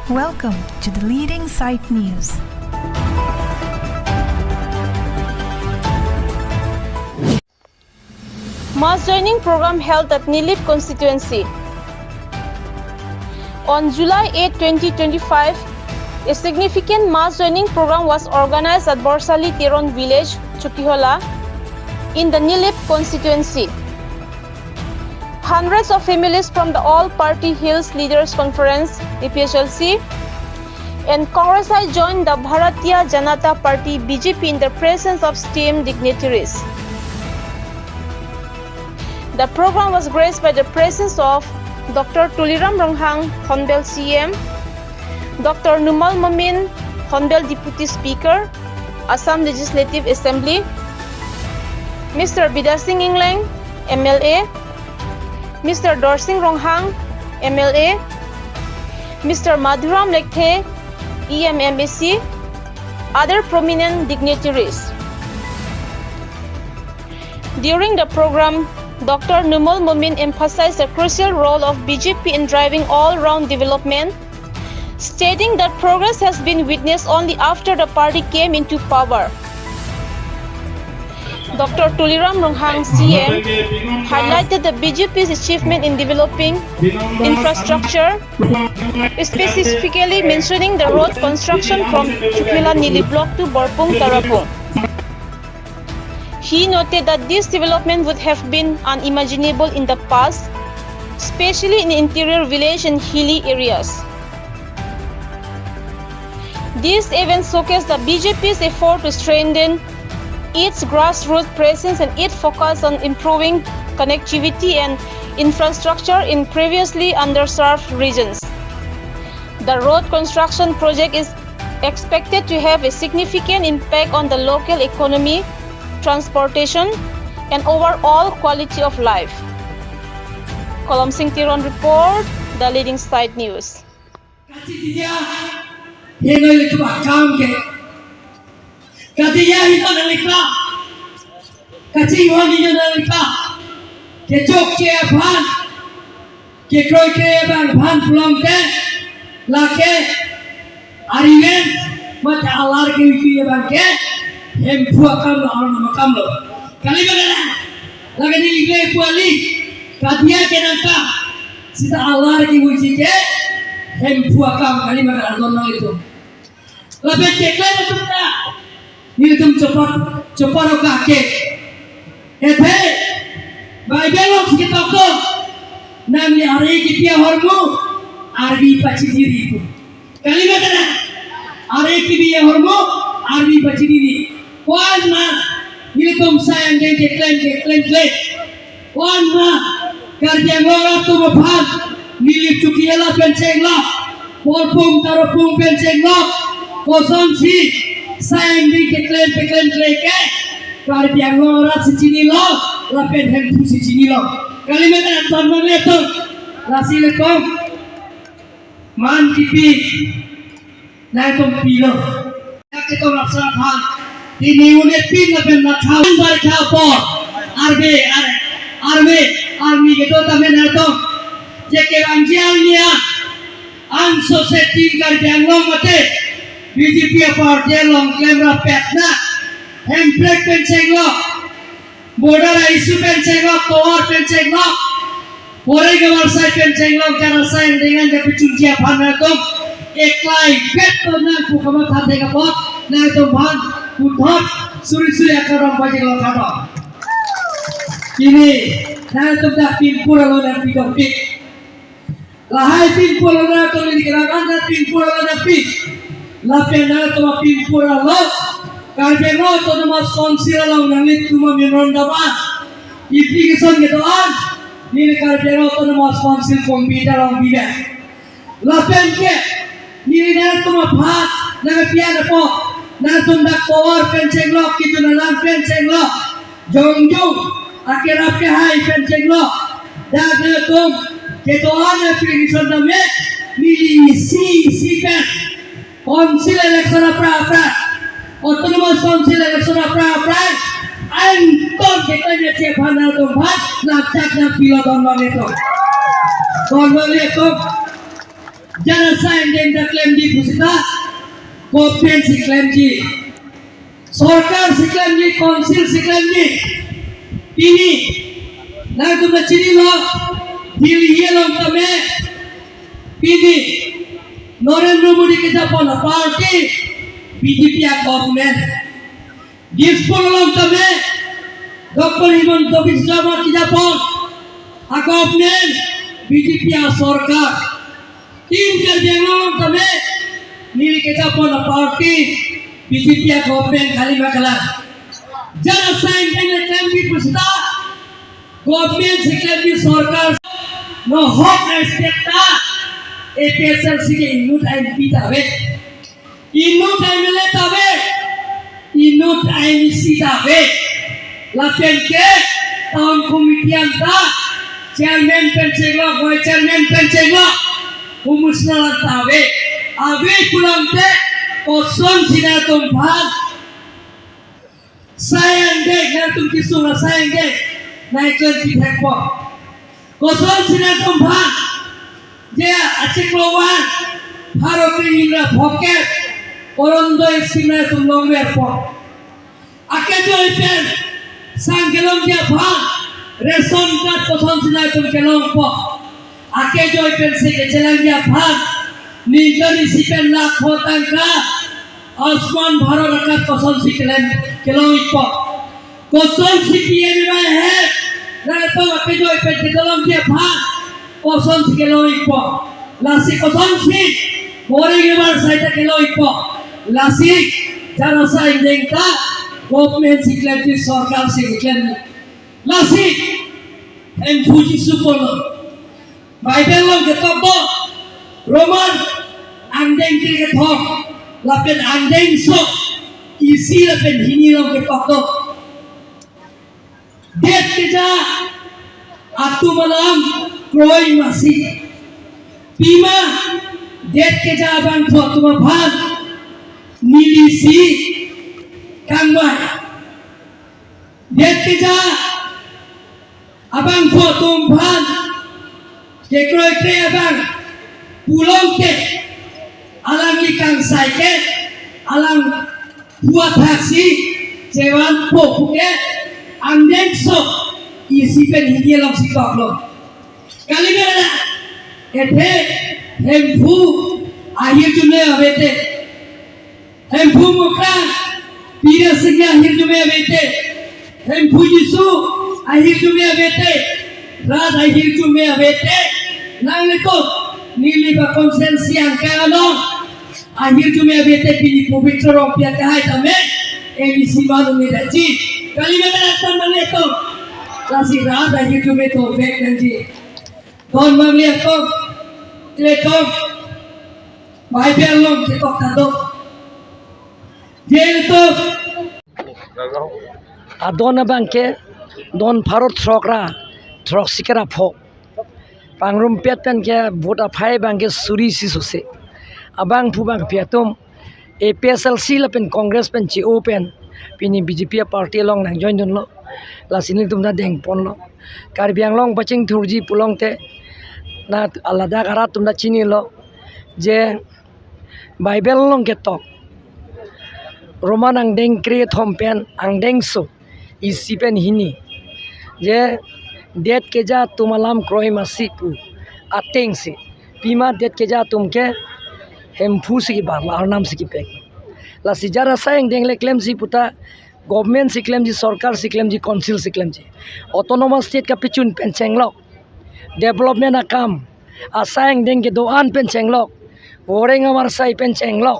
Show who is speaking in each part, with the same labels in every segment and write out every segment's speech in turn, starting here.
Speaker 1: Welcome to the Leading Site News.
Speaker 2: Mass joining program held at Nilip constituency. On July 8, 2025, a significant mass joining program was organized at Borsali Tiron village, Chukihola, in the Nilip constituency. Hundreds of families from the All Party Hills Leaders Conference, APHLC, and Congressai joined the Bharatiya Janata Party BJP in the presence of STEM dignitaries. The program was graced by the presence of Dr. Tuliram Ronghang, Honbel CM, Dr. Numal Momin, Honbel Deputy Speaker, Assam Legislative Assembly, Mr. Bidasing Inglang, MLA, Mr. Dorsing Ronghang, MLA, Mr. Madhuram Lekthe, EMMAC, other prominent dignitaries. During the program, Dr. Numal Momin emphasized the crucial role of BJP in driving all-round development, stating that progress has been witnessed only after the party came into power. Dr. Tuliram Ronghang CM highlighted the BJP's achievement in developing infrastructure, specifically mentioning the road construction from Chukila Nili Block to Borpung Tarapung. He noted that this development would have been unimaginable in the past, especially in interior village and hilly areas. This event showcased the BJP's effort to strengthen its grassroots presence and its focus on improving connectivity and infrastructure in previously underserved regions. The road construction project is expected to have a significant impact on the local economy, transportation, and overall quality of life. Kolam Singh Tiron report, the Leading Site News.
Speaker 3: Katiya ito nalika, kacing honi nalika, ke chok ke bhan, ke kroi ke bhan pulang ke, lake, arimen, mata alar ke uki bhan ke, hem puak kam alar nama kam lo. Kali bagana, lagi ni ligai puali, katiya ke nangka, sita alar ke uki ke, hem puak kam kali bagana donang itu. Lapet ke kau itu tak? Ini tum cepat oka ke, hete, bayi belok sekitar tu, nami hari kita hormu, arbi paci diri itu. Kali mana? Hari kita hormu, arbi paci diri. Wan ma, ini tum sayang deklen, wan ma, kerja orang tu berfaham, milik cukiela pencenglah, Borpung Tarapung pencenglah, kosong si. Sayang di keklen ke, kalau dia ngorat secini lo, lapet handphone secini lo. Kali mana tuan mana tu, nasi lekong, man kipi, naik tompilo. Kita orang seraphan, ini unit pin lapet nak kau bar kau por, army kita tapi nato, jika anjalnya, anso setting kerja ngomate. BJP partai long kamera petna, handbrake penceng lo, border isu penceng lo, tower penceng lo, pore gambar saya penceng lo, karena saya dengan jadi cunci apa nakom, eklai pet tu nak bukan hati kapot, nak tu ban, uthot, suri akan bagi lo kado. Ini, nak tu dah pinpura lo nak pidopik, lahai pinpura lo tu ni kerakan dah pinpura lo nak pid. Lapena to pimpura lo, karbeno to mas konsila lo nangit tuma minronda ba, application getoan, nil karbeno to mas konsil komputer lo bida. Lapen ke, nil na tuma bhat, nagapian po, na tunda power penceng lo, kitu nalang penceng lo, jongjong, akhirnya ke hai penceng lo, dah tum, getoan application na me, nili si pen. Konsil election apa? Autonomous Council election apa? Anton kita ni cekap nak tumpah, nak cak nak pilot orang itu. Orang itu Jangan saya yang dah klaim di pusita, government si klaim di, सरकार si klaim di, council si klaim di, ini, nak tu macam ni loh, Delhi loh kami, ini, Narendra Modi kita pun party, BJP government, Dispur loh kami, Dr. Himanta Biswa Sarma kita pun government, BJP सरकार तीन कर देंगे तमें नील के जापन party BJP government खाली में कला जरा साइन देंगे क्लेम की पुस्ता गवर्नमेंट से क्लेम की सरकार नो हॉक रेस्पेक्टा एपीएसएलसी के इन्नू टाइम पीता वे इन्नू टाइम ले तावे इन्नू टाइम सीता वे लापेन के टाउन कमिटी अंता चेयरमैन पेंचेगला वाइस चेयरमैन पेंचेगला umusna tawe awe pulang te koson sina tumpang sayang dek na tum kisuna sayang dek naikkan pithak po koson sina tumpang je acik lawan bharoti indra pocket orondo sina tum longwer po ake joy pen sanggelong dia bhang reson card koson sina tum kelong po आके जो पेंसे के चलेंगे भाग नीकर इसी पे लाख होता का आसमान भरो रखा कोसन सिकलें किलोमीटर कोसन सिकिए में है ना तो आके जो पे चलेंगे भाग कोसन किलोमीटर लासी कोसन सी बोरे के बार साइड किलोमीटर लासी जाना साइड देंगा गवर्नमेंट सिकलें की सरकार सिकलें लासी एम फूजी सुपोलो Bible lo ketok do Roman andeng kiri ketok lapen andeng so isi lapen hini lo ketok do det keja atu malam kroi masih pima det keja abang tu atu mabhan nilisi kangwai det keja abang tu atu mabhan Kekroi kaya bang pulang ke alang likang saike alang buat taksi cewan pokuke andeng so isi pen hidi long sikok lo kali mana ete hempu akhir jume abete hempu muka pira sengya akhir jume abete hempu jisu akhir jume abete rat akhir jume abete nang itu nili ba konsensian kalo akhir jume abete pini pubitro rompia kahai tame emisi manu medaji kali mana tan mane to kasi rat akhir jume to vek nanji don mamli to to bai belong ke to kado jel to
Speaker 4: adon bangke don farot throkra throk sikara phok pangrum pet pen ke vota phai bangke suri si sose abang phu bang piatum APSLC la pen congress pen chi open pini BJP party long nang join dun lo la sini tum da deng pon lo karbiang long baching thurji pulong te na alada gara tum da chini lo je bible long ke tok roman ang deng kre thom pen ang deng so isi pen hini je det ke ja tumalam kroi masipu ateng se pima det ke ja tumke hempu si ba arnam si pek la sijara saeng dengle claim si puta government si claim ji sarkar si claim ji council si claim ji autonomous state ka pichun penchenglo development akam asaeng denge doan penchenglo boreng amar sai penchenglo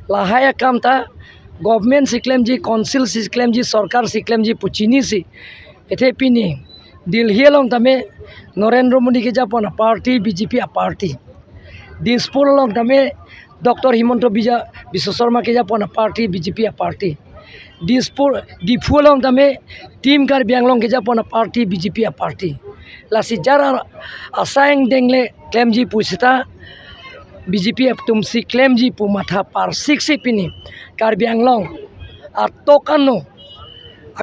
Speaker 4: la haya kam ta government si claim ji council si claim ji sarkar si claim ji puchini si ethe pini Delhi long tame Narendra Modi ke Japan party BJP a party Dispur long tame Dr. Himanta Biswa Sarma ke Japan party BJP a party Dispur long tame team Karbiang long ke Japan party BJP a party la sijara asaeng dengle claim ji pusita BJP tum si claim ji pu matha par 6 pini Karbiang long atokano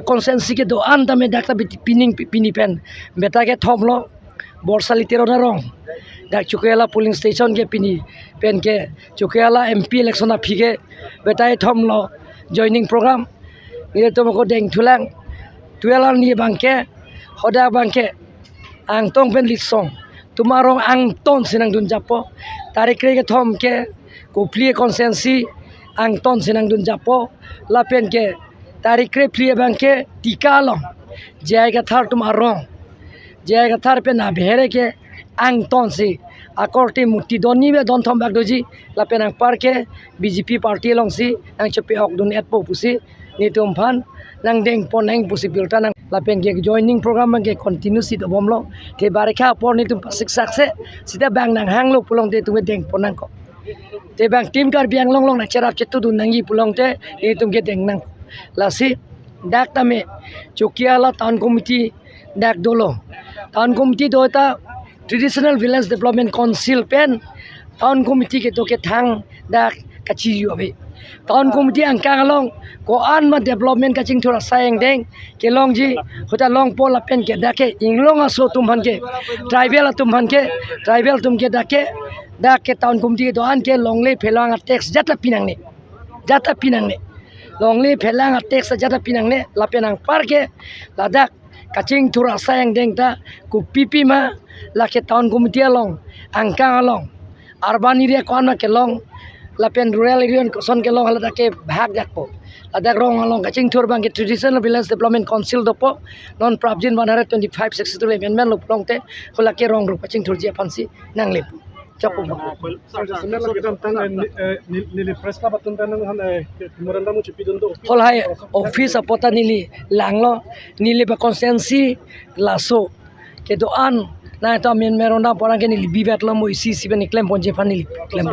Speaker 4: konsensi ke doan tame dakta pining pini pen beta ke thomlo borsali tero na rong dak Chukiala polling station ke pini pen ke Chukiala MP election a phige betai thom lo joining program ni to ko deng thulang tuelan ni bangke hoda bangke ang tong pen lisong tumarong ang ton sinang dun japo tarik ke thom ke ko plie consensi ang ton sinang dun japo la pen ke tarik ke plie bangke tikalong jai ga thar tumarong jai ga thar pe na bhere ke ang ton si akorti mukti doni be don thom bak doji la pen ang parke BJP party long si ang chope ok dun et po pusi ni tum phan nang deng pon nang possibility nang la pen ke joining program ke continue sit obom lo ke barikha por ni tum pasik sakse sida bang nang hang lo pulong te tum deng pon nang ko te bang team kar biang long long na cherap chetu dun nang yi pulong te ni tum ke deng nang la si dak tame Chukiala town committee dak dolo town committee doita traditional village development council pen town committee ke to ke thang dak kachi yobe town committee ang kangalong ko an ma development kaching thora sayang deng ke long ji hota long pol pen ke dake inglong aso tum han ke tribal tum han ke tribal tum ke dake town committee do an ke longle phelang tax jata pinang ne longle phelang tax jata pinang ne la penang par ke ladak kaching thora sayang deng ta ku pipi ma la ke town committee along angkang along urban area kon ma ke long la pen rural area son ke long hala ke bhag jakpo ladak rong along kaching thor bang ke traditional village development council dopo non prabjin 125 62 amendment lo plongte hola ke rong ru kaching thor ji fansi nang lep chapo hol hai office apota nili langlo nili ba consensi laso ke doan na to men meronda porang ke nili bibat lo mo isi si ben claim ponje fanili claim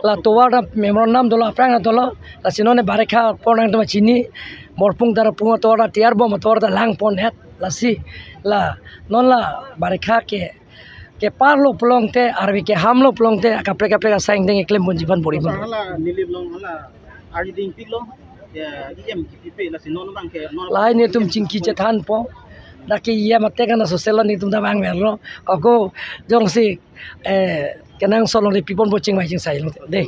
Speaker 4: la towar memorandum dolo aprang dolo la sinone barekha porang to chini morpung dara punga towar tiar bom towar da lang pon het la si la non la barekha ke parlo plongte arbi ke hamlo plongte kapre kapre saing deng claim ponje fan bori
Speaker 5: hala nili long hala ari ding pilo
Speaker 4: lai ni tum chingki chethan po daki ye matte kana social ni tum da bang merlo ako jong si kenang solo ni pipon bocing mai jing sai de